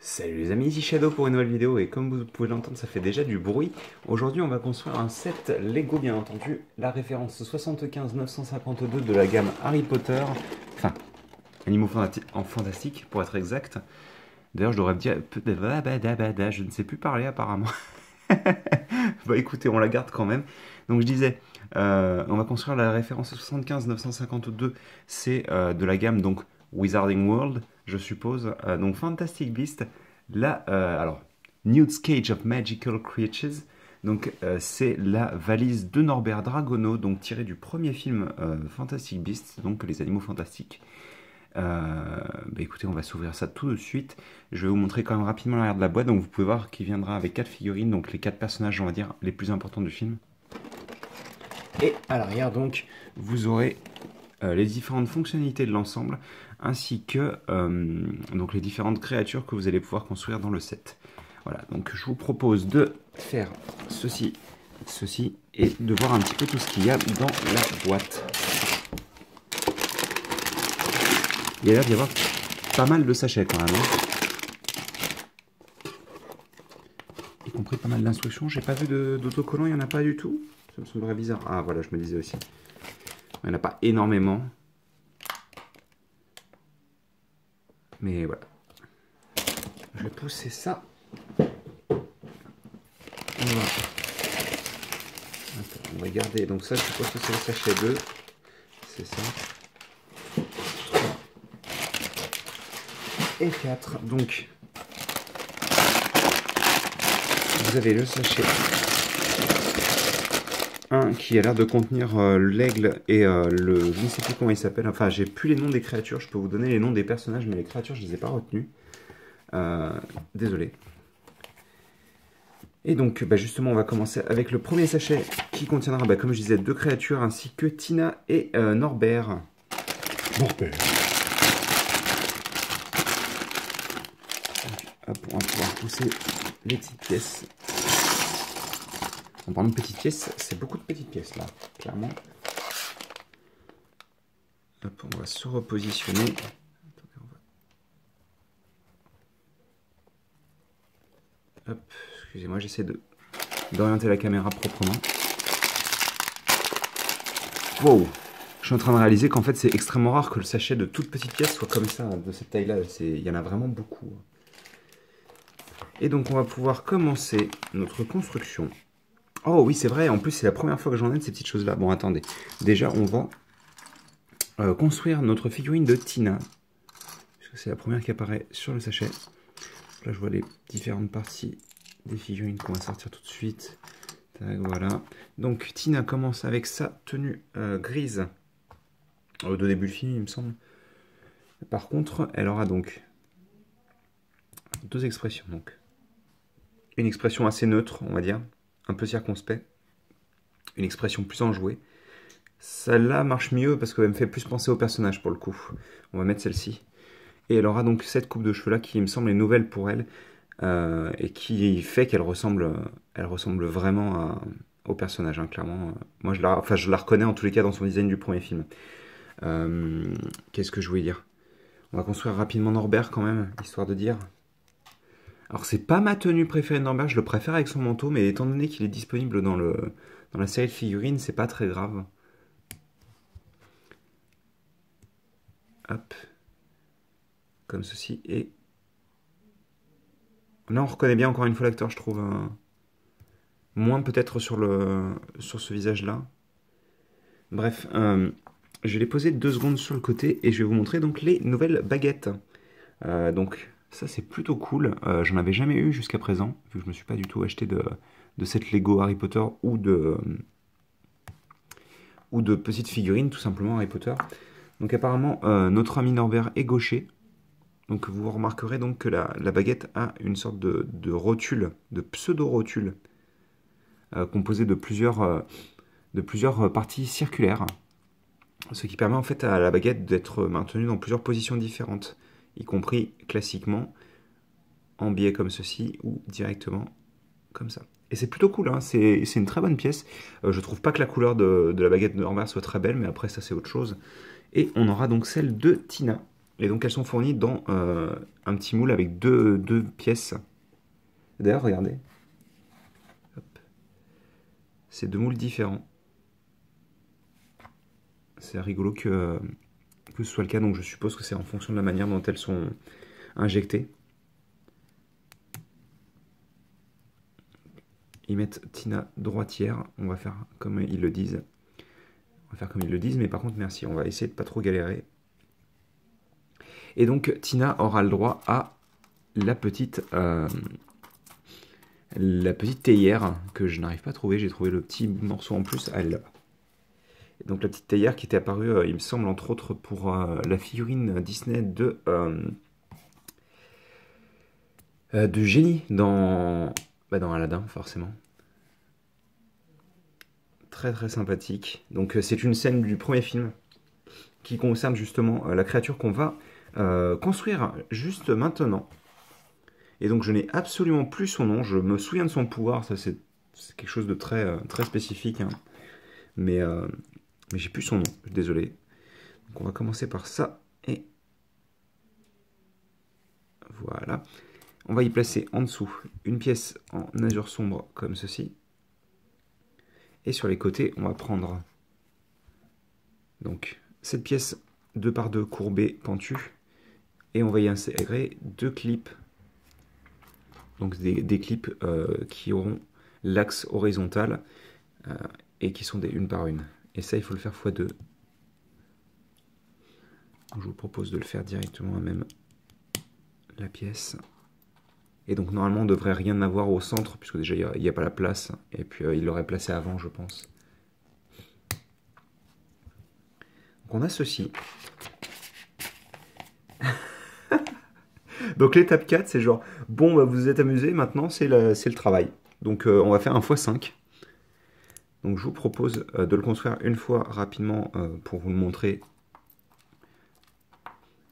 Salut les amis, ici Shadow pour une nouvelle vidéo et comme vous pouvez l'entendre ça fait déjà du bruit. Aujourd'hui on va construire un set Lego bien entendu, la référence 75952 de la gamme Harry Potter, enfin Animaux Fantastiques pour être exact. D'ailleurs je devrais me dire, je ne sais plus parler apparemment. Bah écoutez, on la garde quand même. Donc je disais, on va construire la référence 75952, c'est de la gamme donc Wizarding World, je suppose. Donc Fantastic Beasts, là, alors, Newt's Cage of Magical Creatures, donc c'est la valise de Norbert Dragono, donc tirée du premier film Fantastic Beasts, donc les animaux fantastiques. Bah écoutez, on va s'ouvrir ça tout de suite. Je vais vous montrer quand même rapidement l'arrière de la boîte. Donc vous pouvez voir qu'il viendra avec 4 figurines, donc les 4 personnages, on va dire, les plus importants du film. Et à l'arrière, donc, vous aurez les différentes fonctionnalités de l'ensemble, ainsi que donc les différentes créatures que vous allez pouvoir construire dans le set. Voilà, donc je vous propose de faire ceci, et de voir un petit peu tout ce qu'il y a dans la boîte. Il y a l'air d'y avoir pas mal de sachets quand même. Y compris pas mal d'instructions. J'ai pas vu d'autocollants, il n'y en a pas du tout. Ça me semblerait bizarre. Ah voilà, je me disais aussi. Il n'y en a pas énormément. Mais voilà. Je vais pousser ça. On va garder. Donc ça, je suppose que c'est le sachet 2. C'est ça. Et 4. Donc, vous avez le sachet 1 qui a l'air de contenir l'aigle et le... Je ne sais plus comment il s'appelle. Enfin, j'ai plus les noms des créatures. Je peux vous donner les noms des personnages, mais les créatures, je ne les ai pas retenus. Désolé. Et donc, bah justement, on va commencer avec le premier sachet qui contiendra, bah, comme je disais, 2 créatures ainsi que Tina et Norbert. Norbert. Hop, on va pouvoir pousser les petites pièces. En parlant de petites pièces, c'est beaucoup de petites pièces là, clairement. Hop, on va se repositionner. Attendez, hop, excusez-moi, j'essaie d'orienter la caméra proprement. Wow! Je suis en train de réaliser qu'en fait c'est extrêmement rare que le sachet de toute petite pièce soit comme ça, de cette taille-là. Il y en a vraiment beaucoup. Et donc on va pouvoir commencer notre construction. Oh oui, c'est vrai, en plus c'est la première fois que j'en ai de ces petites choses-là. Bon, attendez. Déjà, on va construire notre figurine de Tina. Puisque c'est la première qui apparaît sur le sachet. Là, je vois les différentes parties des figurines qu'on va sortir tout de suite. Tac, voilà. Donc, Tina commence avec sa tenue grise. De début de film, il me semble. Par contre, elle aura donc 2 expressions. Donc, une expression assez neutre, on va dire. Un peu circonspect, une expression plus enjouée. Celle-là marche mieux parce qu'elle me fait plus penser au personnage pour le coup. On va mettre celle-ci. Et elle aura donc cette coupe de cheveux là qui me semble est nouvelle pour elle et qui fait qu'elle ressemble vraiment au personnage, hein, clairement. Moi je la reconnais en tous les cas dans son design du premier film. Qu'est-ce que je voulais dire? On va construire rapidement Norbert quand même, histoire de dire. Alors c'est pas ma tenue préférée de Norbert, je le préfère avec son manteau, mais étant donné qu'il est disponible dans la série de figurines, c'est pas très grave. Hop. Comme ceci, et... Là on reconnaît bien encore une fois l'acteur, je trouve. Moins peut-être sur ce visage-là. Bref, je vais les poser 2 secondes sur le côté, et je vais vous montrer donc les nouvelles baguettes. Donc... Ça c'est plutôt cool, j'en avais jamais eu jusqu'à présent, vu que je me suis pas du tout acheté de cette Lego Harry Potter ou de petites figurines, tout simplement Harry Potter. Donc apparemment notre ami Norbert est gaucher, donc vous remarquerez donc que la baguette a une sorte de rotule, de pseudo-rotule, composée de plusieurs parties circulaires, ce qui permet en fait à la baguette d'être maintenue dans plusieurs positions différentes, y compris classiquement en biais comme ceci ou directement comme ça. Et c'est plutôt cool, hein, c'est une très bonne pièce. Je trouve pas que la couleur de la baguette de Norbert soit très belle, mais après ça c'est autre chose. Et on aura donc celle de Tina. Et donc elles sont fournies dans un petit moule avec deux pièces. D'ailleurs, regardez. C'est 2 moules différents. C'est rigolo que ce soit le cas, donc je suppose que c'est en fonction de la manière dont elles sont injectées. Ils mettent Tina droitière, on va faire comme ils le disent. On va faire comme ils le disent, mais par contre merci, on va essayer de pas trop galérer. Et donc Tina aura le droit à la petite théière que je n'arrive pas à trouver. J'ai trouvé le petit morceau en plus, elle est là-bas. Donc la petite théière qui était apparue, il me semble, entre autres pour la figurine Disney de Génie dans Aladdin, forcément. Très très sympathique. Donc c'est une scène du premier film qui concerne justement la créature qu'on va construire juste maintenant. Et donc je n'ai absolument plus son nom, je me souviens de son pouvoir, ça c'est quelque chose de très, très spécifique. Hein. Mais j'ai plus son nom, désolé. Donc on va commencer par ça, et voilà. On va y placer en dessous une pièce en azur sombre comme ceci. Et sur les côtés, on va prendre donc cette pièce 2 par 2 courbée, pentue. Et on va y insérer 2 clips. Donc des clips qui auront l'axe horizontal et qui sont des une par une. Et ça, il faut le faire x2. Je vous propose de le faire directement à même la pièce. Et donc normalement, on ne devrait rien avoir au centre, puisque déjà, il n'y a pas la place. Et puis, il l'aurait placé avant, je pense. Donc on a ceci. Donc l'étape 4, c'est genre, bon, bah, vous vous êtes amusé, maintenant, c'est le travail. Donc on va faire un x5. Donc je vous propose de le construire une fois rapidement pour vous le montrer.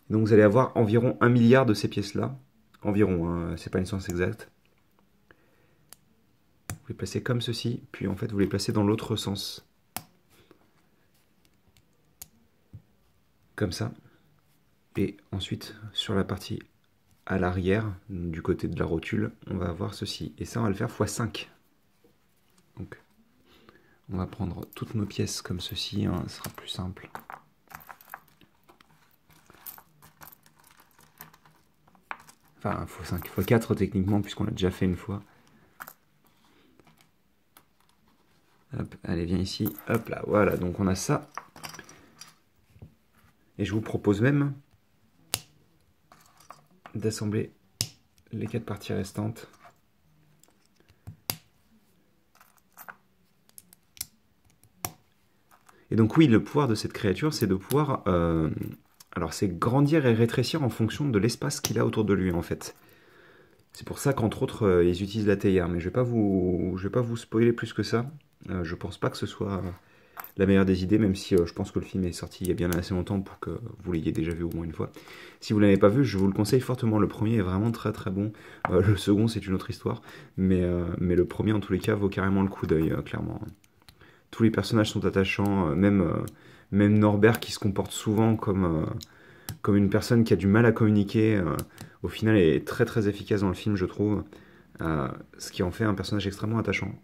Donc vous allez avoir environ 1 milliard de ces pièces-là. Environ, hein, c'est pas une science exacte. Vous les placez comme ceci, puis en fait vous les placez dans l'autre sens. Comme ça. Et ensuite, sur la partie à l'arrière, du côté de la rotule, on va avoir ceci. Et ça, on va le faire x5. Donc, on va prendre toutes nos pièces comme ceci, hein, ce sera plus simple. Enfin, x5, x4 techniquement, puisqu'on l'a déjà fait une fois. Hop, allez, viens ici. Hop là, voilà, donc on a ça. Et je vous propose même d'assembler les 4 parties restantes. Et donc oui, le pouvoir de cette créature, c'est de pouvoir... alors c'est grandir et rétrécir en fonction de l'espace qu'il a autour de lui, en fait. C'est pour ça qu'entre autres, ils utilisent la théière. Mais je vais pas vous spoiler plus que ça. Je pense pas que ce soit la meilleure des idées, même si je pense que le film est sorti il y a bien assez longtemps pour que vous l'ayez déjà vu au moins une fois. Si vous ne l'avez pas vu, je vous le conseille fortement. Le premier est vraiment très très bon. Le second, c'est une autre histoire. Mais le premier, en tous les cas, vaut carrément le coup d'œil, clairement. Tous les personnages sont attachants, même Norbert qui se comporte souvent comme une personne qui a du mal à communiquer, au final est très très efficace dans le film, je trouve, ce qui en fait un personnage extrêmement attachant.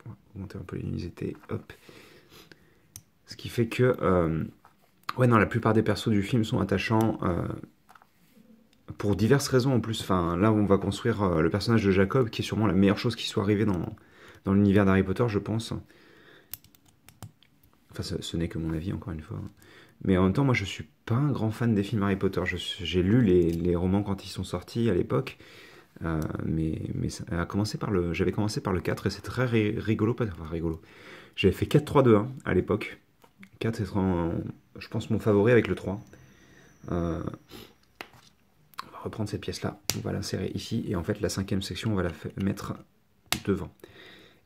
On va augmenter un peu les luminosité, hop. Ce qui fait que, ouais, non, la plupart des persos du film sont attachants, pour diverses raisons en plus. Enfin, là, on va construire le personnage de Jacob, qui est sûrement la meilleure chose qui soit arrivée dans l'univers d'Harry Potter, je pense. Enfin, ce n'est que mon avis, encore une fois. Mais en même temps, moi, je suis pas un grand fan des films Harry Potter. J'ai lu les romans quand ils sont sortis à l'époque. Mais j'avais commencé par le 4 et c'est très rigolo. Enfin, rigolo. J'avais fait 4-3-2-1 à l'époque. 4 c'est je pense, mon favori avec le 3. On va reprendre cette pièce-là. On va l'insérer ici. Et en fait, la 5e section, on va la mettre devant.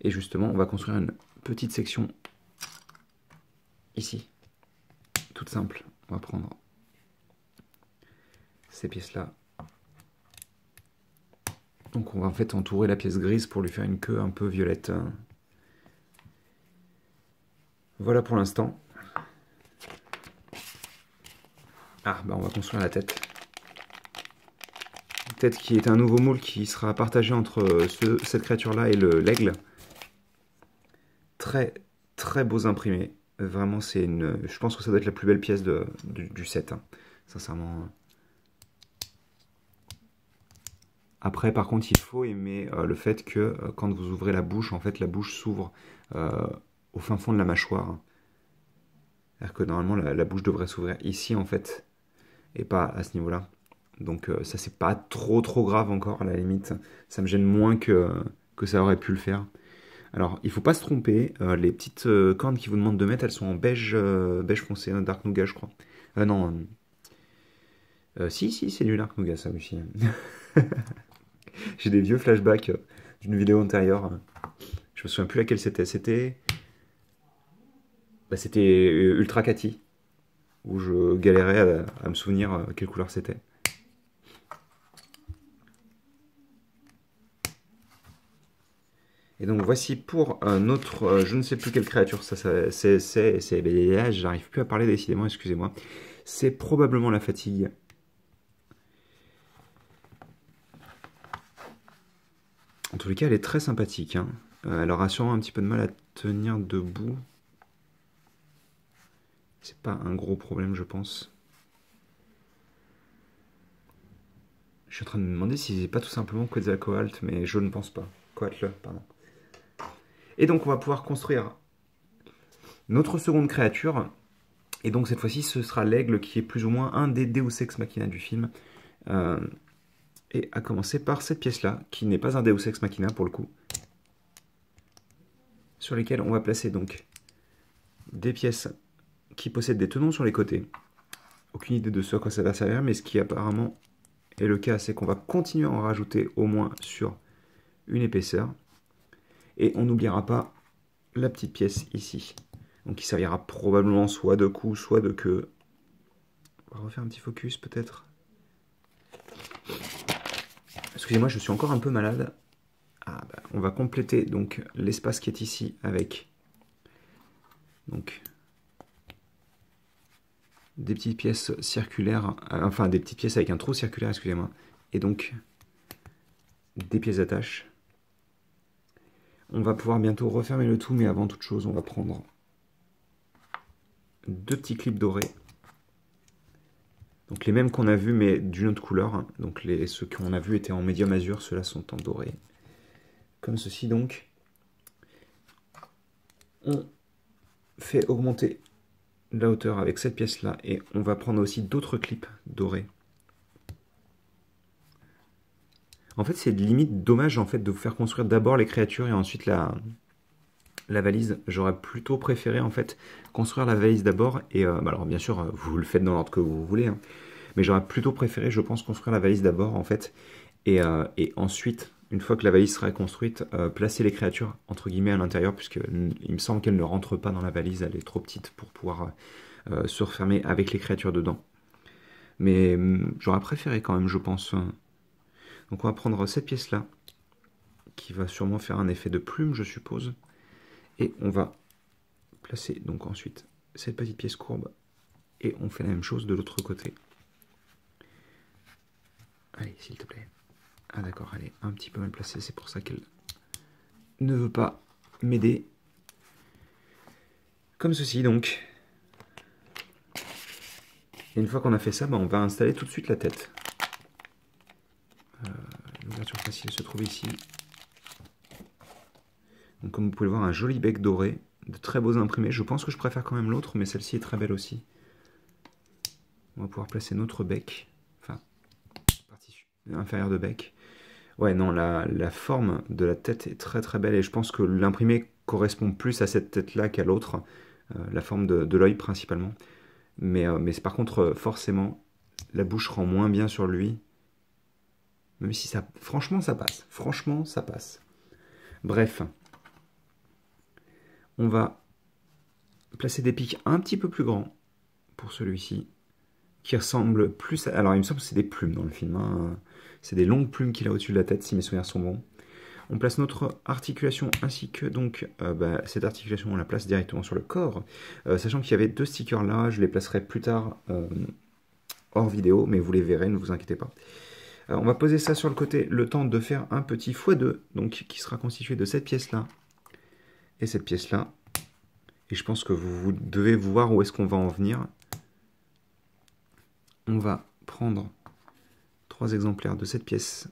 Et justement, on va construire une petite section ici. Toute simple. On va prendre ces pièces-là. Donc on va en fait entourer la pièce grise pour lui faire une queue un peu violette. Voilà pour l'instant. Ah, bah on va construire la tête. Tête qui est un nouveau moule qui sera partagé entre cette créature-là et l'aigle. Très, très beaux imprimés. Vraiment, c'est une. Je pense que ça doit être la plus belle pièce du set. Hein. Sincèrement. Après, par contre, il faut aimer le fait que quand vous ouvrez la bouche, en fait, la bouche s'ouvre au fin fond de la mâchoire. C'est-à-dire que normalement, la bouche devrait s'ouvrir ici, en fait, et pas à ce niveau-là. Donc ça, c'est pas trop grave encore, à la limite. Ça me gêne moins que ça aurait pu le faire. Alors, il faut pas se tromper. Les petites cornes qui vous demandent de mettre, elles sont en beige, beige foncé, un dark nougat, je crois. Non. Si, c'est du dark nougat, ça aussi. J'ai des vieux flashbacks d'une vidéo antérieure. Je me souviens plus laquelle c'était. C'était Ultra Cathy, où je galérais à me souvenir quelle couleur c'était. Et donc voici pour notre, je ne sais plus quelle créature j'arrive plus à parler décidément, excusez-moi. C'est probablement la fatigue. En tous les cas, elle est très sympathique. Hein. Elle aura sûrement un petit peu de mal à tenir debout. C'est pas un gros problème, je pense. Je suis en train de me demander si c'est pas tout simplement Quetzalcoatl, mais je ne pense pas. Coatl, pardon. Et donc on va pouvoir construire notre seconde créature. Et donc cette fois-ci, ce sera l'aigle qui est plus ou moins un des Deus Ex Machina du film. Et à commencer par cette pièce-là, qui n'est pas un Deus Ex Machina pour le coup. Sur lesquelles on va placer donc des pièces qui possèdent des tenons sur les côtés. Aucune idée de ce à quoi ça va servir, mais ce qui apparemment est le cas, c'est qu'on va continuer à en rajouter au moins sur une épaisseur. Et on n'oubliera pas la petite pièce ici. Donc qui servira probablement soit de cou, soit de queue. On va refaire un petit focus peut-être. Excusez-moi, je suis encore un peu malade. On va compléter donc l'espace qui est ici avec donc des petites pièces circulaires, enfin des petites pièces avec un trou circulaire, excusez-moi, et donc des pièces d'attache. On va pouvoir bientôt refermer le tout, mais avant toute chose, on va prendre deux petits clips dorés. Donc les mêmes qu'on a vus, mais d'une autre couleur. Donc ceux qu'on a vus étaient en médium azur, ceux-là sont en doré. Comme ceci donc. On fait augmenter la hauteur avec cette pièce-là, et on va prendre aussi d'autres clips dorés. En fait, c'est limite dommage en fait de vous faire construire d'abord les créatures et ensuite la valise. J'aurais plutôt préféré en fait construire la valise d'abord et alors bien sûr vous le faites dans l'ordre que vous voulez, hein, mais j'aurais plutôt préféré, je pense, construire la valise d'abord en fait et ensuite, une fois que la valise sera construite, placer les créatures entre guillemets à l'intérieur, puisque il me semble qu'elle ne rentre pas dans la valise, elle est trop petite pour pouvoir se refermer avec les créatures dedans. Mais j'aurais préféré quand même, je pense. Donc on va prendre cette pièce-là, qui va sûrement faire un effet de plume, je suppose. Et on va placer donc ensuite cette petite pièce courbe. Et on fait la même chose de l'autre côté. Allez, s'il te plaît. Ah d'accord, elle est un petit peu mal placée, c'est pour ça qu'elle ne veut pas m'aider. Comme ceci donc. Et une fois qu'on a fait ça, on va installer tout de suite la tête. L'ouverture facile se trouve ici. Donc comme vous pouvez le voir, un joli bec doré, de très beaux imprimés. Je pense que je préfère quand même l'autre, mais celle-ci est très belle aussi. On va pouvoir placer notre bec, enfin, partie inférieure de bec. Ouais, non, la forme de la tête est très très belle, et je pense que l'imprimé correspond plus à cette tête-là qu'à l'autre, la forme de l'œil principalement. Mais par contre, forcément, la bouche rend moins bien sur lui. Même si ça... Franchement, ça passe. Franchement, ça passe. Bref. On va placer des pics un petit peu plus grands pour celui-ci, qui ressemble plus à... Alors, il me semble que c'est des plumes dans le film. Hein. C'est des longues plumes qu'il a au-dessus de la tête, si mes souvenirs sont bons. On place notre articulation ainsi que donc cette articulation, on la place directement sur le corps. Sachant qu'il y avait deux stickers là, je les placerai plus tard hors vidéo, mais vous les verrez, ne vous inquiétez pas. On va poser ça sur le côté, le temps de faire un petit x2, donc qui sera constitué de cette pièce-là et cette pièce-là. Et je pense que vous devez voir où est-ce qu'on va en venir. On va prendre 3 exemplaires de cette pièce.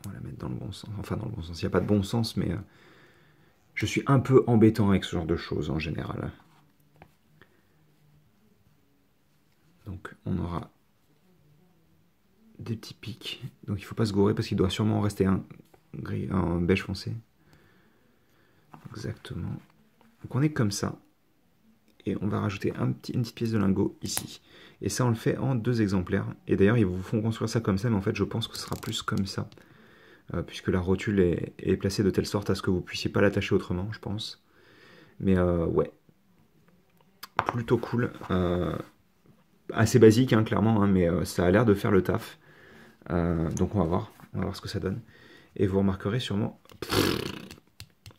On va la mettre dans le bon sens. Enfin, dans le bon sens, il n'y a pas de bon sens, mais je suis un peu embêtant avec ce genre de choses en général. Donc, on aura des petits pics. Donc, il ne faut pas se gourer parce qu'il doit sûrement en rester un beige foncé. Exactement. Donc, on est comme ça. Et on va rajouter une petite pièce de lingot ici. Et ça, on le fait en 2 exemplaires. Et d'ailleurs, ils vous font construire ça comme ça, mais en fait, je pense que ce sera plus comme ça. Puisque la rotule est placée de telle sorte à ce que vous ne puissiez pas l'attacher autrement, je pense. Mais ouais. Plutôt cool. Assez basique, hein, clairement, hein, mais ça a l'air de faire le taf. Donc on va voir ce que ça donne. Et vous remarquerez sûrement...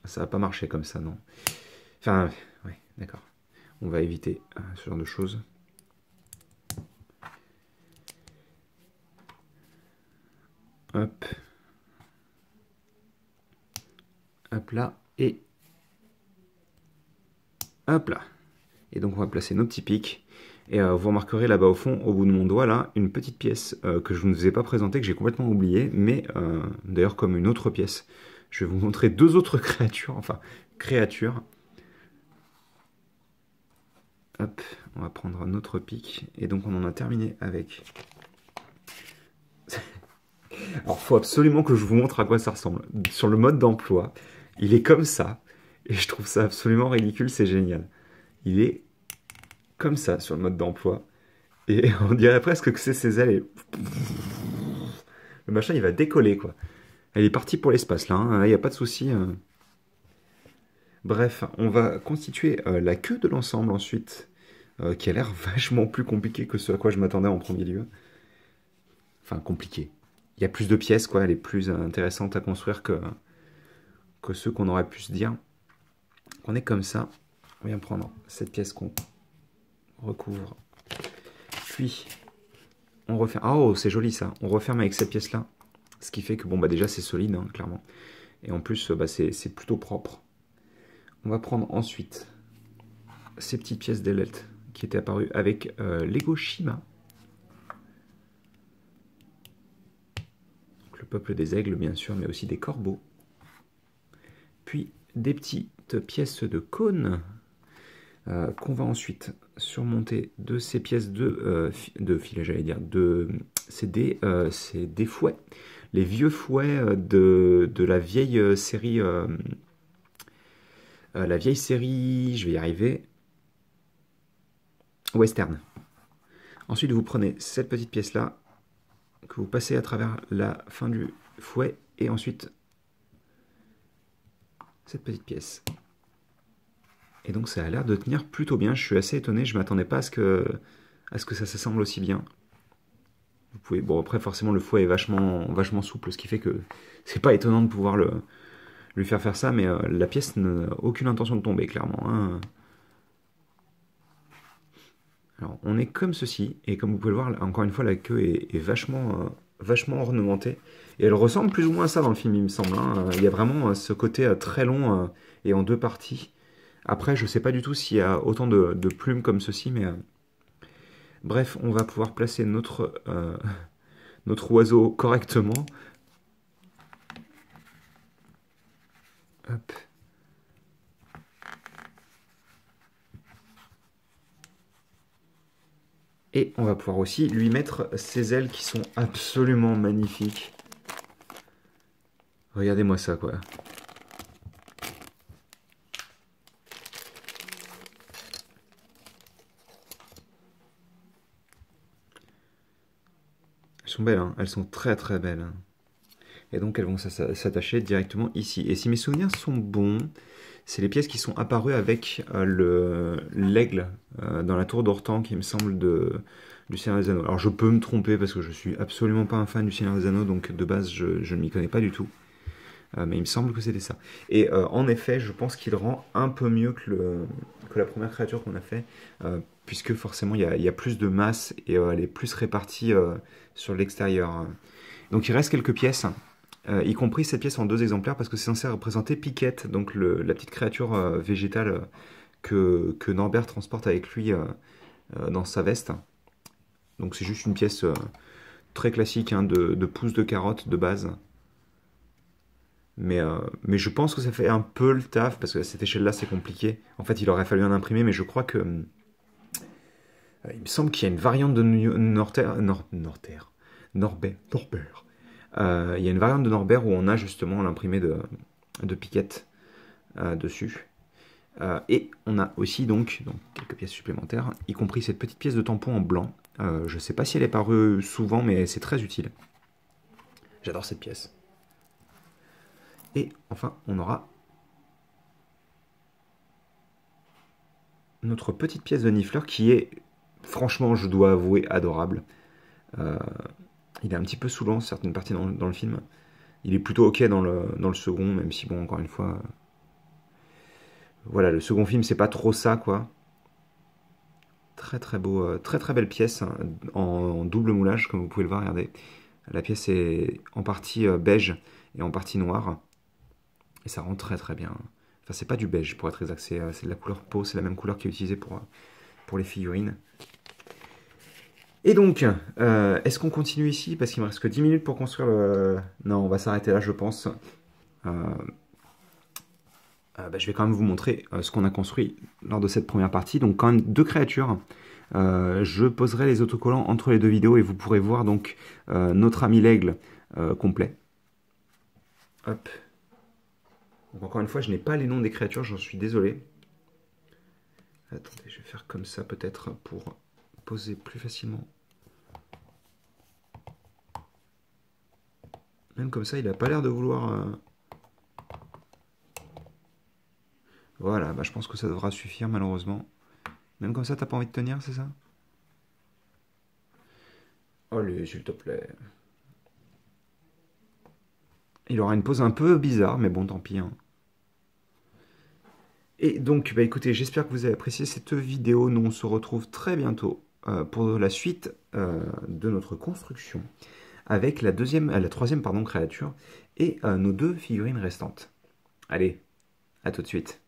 ça va pas marcher comme ça, non. Enfin, ouais, d'accord. On va éviter ce genre de choses. Hop. Hop là. Et... hop là. Et donc on va placer nos petits pics. Et vous remarquerez là-bas au fond, au bout de mon doigt, là, une petite pièce que je ne vous ai pas présentée, que j'ai complètement oubliée, mais d'ailleurs comme une autre pièce. Je vais vous montrer 2 autres créatures, enfin, créatures. Hop, on va prendre un autre pic, et donc on en a terminé avec... Alors, il faut absolument que je vous montre à quoi ça ressemble. Sur le mode d'emploi, il est comme ça, et je trouve ça absolument ridicule, c'est génial. Il est comme ça sur le mode d'emploi. Et on dirait presque que c'est ses ailes. Et... le machin, il va décoller, quoi. Elle est partie pour l'espace, là. Hein. Il n'y a pas de souci. Bref, on va constituer la queue de l'ensemble ensuite, qui a l'air vachement plus compliqué que ce à quoi je m'attendais en premier lieu. Enfin, compliqué. Il y a plus de pièces, quoi. Elle est plus intéressante à construire que ceux qu'on aurait pu se dire. On est comme ça. On vient prendre cette pièce qu'on recouvre. Puis, on referme. Oh, c'est joli ça. On referme avec cette pièce-là. Ce qui fait que, bon, bah déjà, c'est solide, hein, clairement. Et en plus, bah, c'est plutôt propre. On va prendre ensuite ces petites pièces d'ailettes qui étaient apparues avec Lego Shima. Donc, le peuple des aigles, bien sûr, mais aussi des corbeaux. Puis, des petites pièces de cône qu'on va ensuite surmonter de ces pièces de filets, j'allais dire. C'est des fouets. Les vieux fouets de la vieille série... la vieille série, je vais y arriver, western. Ensuite, vous prenez cette petite pièce-là, que vous passez à travers la fin du fouet, et ensuite, cette petite pièce. Et donc, ça a l'air de tenir plutôt bien. Je suis assez étonné, je ne m'attendais pas à ce que ça s'assemble aussi bien. Vous pouvez, bon, après, forcément, le fouet est vachement souple, ce qui fait que c'est pas étonnant de pouvoir lui faire ça, mais la pièce n'a aucune intention de tomber, clairement. Hein. Alors, on est comme ceci, et comme vous pouvez le voir, encore une fois, la queue est vachement ornementée. Et elle ressemble plus ou moins à ça dans le film, il me semble. Hein. Il y a vraiment ce côté très long et en 2 parties. Après, je ne sais pas du tout s'il y a autant de plumes comme ceci, mais... bref, on va pouvoir placer notre oiseau correctement. Hop. Et on va pouvoir aussi lui mettre ses ailes qui sont absolument magnifiques. Regardez-moi ça, quoi. Elles sont belles, hein. Elles sont très très belles. Hein. Et donc elles vont s'attacher directement ici. Et si mes souvenirs sont bons, c'est les pièces qui sont apparues avec l'aigle dans la tour d'Ortan, qui me semble du Seigneur des Anneaux. Alors je peux me tromper parce que je suis absolument pas un fan du Seigneur des Anneaux, donc de base je ne m'y connais pas du tout. Mais il me semble que c'était ça. Et en effet, je pense qu'il rend un peu mieux que la première créature qu'on a fait. puisque forcément il y a plus de masse et elle est plus répartie sur l'extérieur. Donc il reste quelques pièces, y compris cette pièce en 2 exemplaires, parce que c'est censé représenter Piquette, donc la petite créature végétale que Norbert transporte avec lui dans sa veste. Donc c'est juste une pièce très classique hein, de pouces de carotte de base. Mais je pense que ça fait un peu le taf, parce que à cette échelle-là, c'est compliqué. En fait, il aurait fallu en imprimer, mais je crois que... il me semble qu'il y a une variante de Norbert. Il y a une variante de Norbert où on a justement l'imprimé de Piquette dessus. Et on a aussi donc quelques pièces supplémentaires, y compris cette petite pièce de tampon en blanc. Je ne sais pas si elle est parue souvent, mais c'est très utile. J'adore cette pièce. Et enfin, on aura notre petite pièce de Niffler qui est, franchement, je dois avouer, adorable. Il est un petit peu saoulant, certaines parties dans le film. Il est plutôt ok dans le second, même si, bon, encore une fois... voilà, le second film, c'est pas trop ça, quoi. Très très beau, très très belle pièce, hein, en double moulage, comme vous pouvez le voir, regardez. La pièce est en partie beige et en partie noire. Et ça rend très très bien. Enfin, c'est pas du beige pour être exact, c'est de la couleur peau, c'est la même couleur qui est utilisée pour les figurines. Et donc, est-ce qu'on continue ici? Parce qu'il me reste que 10 minutes pour construire le... Non, on va s'arrêter là, je pense. Je vais quand même vous montrer ce qu'on a construit lors de cette première partie. Donc, quand même 2 créatures. Je poserai les autocollants entre les 2 vidéos et vous pourrez voir donc notre ami l'aigle complet. Hop. Donc encore une fois, je n'ai pas les noms des créatures, j'en suis désolé. Attendez, je vais faire comme ça peut-être pour poser plus facilement. Même comme ça, il n'a pas l'air de vouloir... Voilà, je pense que ça devra suffire malheureusement. Même comme ça, t'as pas envie de tenir, c'est ça? Allez, s'il te plaît. Il aura une pose un peu bizarre, mais bon, tant pis. Hein. Et donc, écoutez, j'espère que vous avez apprécié cette vidéo. Nous, on se retrouve très bientôt pour la suite de notre construction avec la troisième créature et nos 2 figurines restantes. Allez, à tout de suite.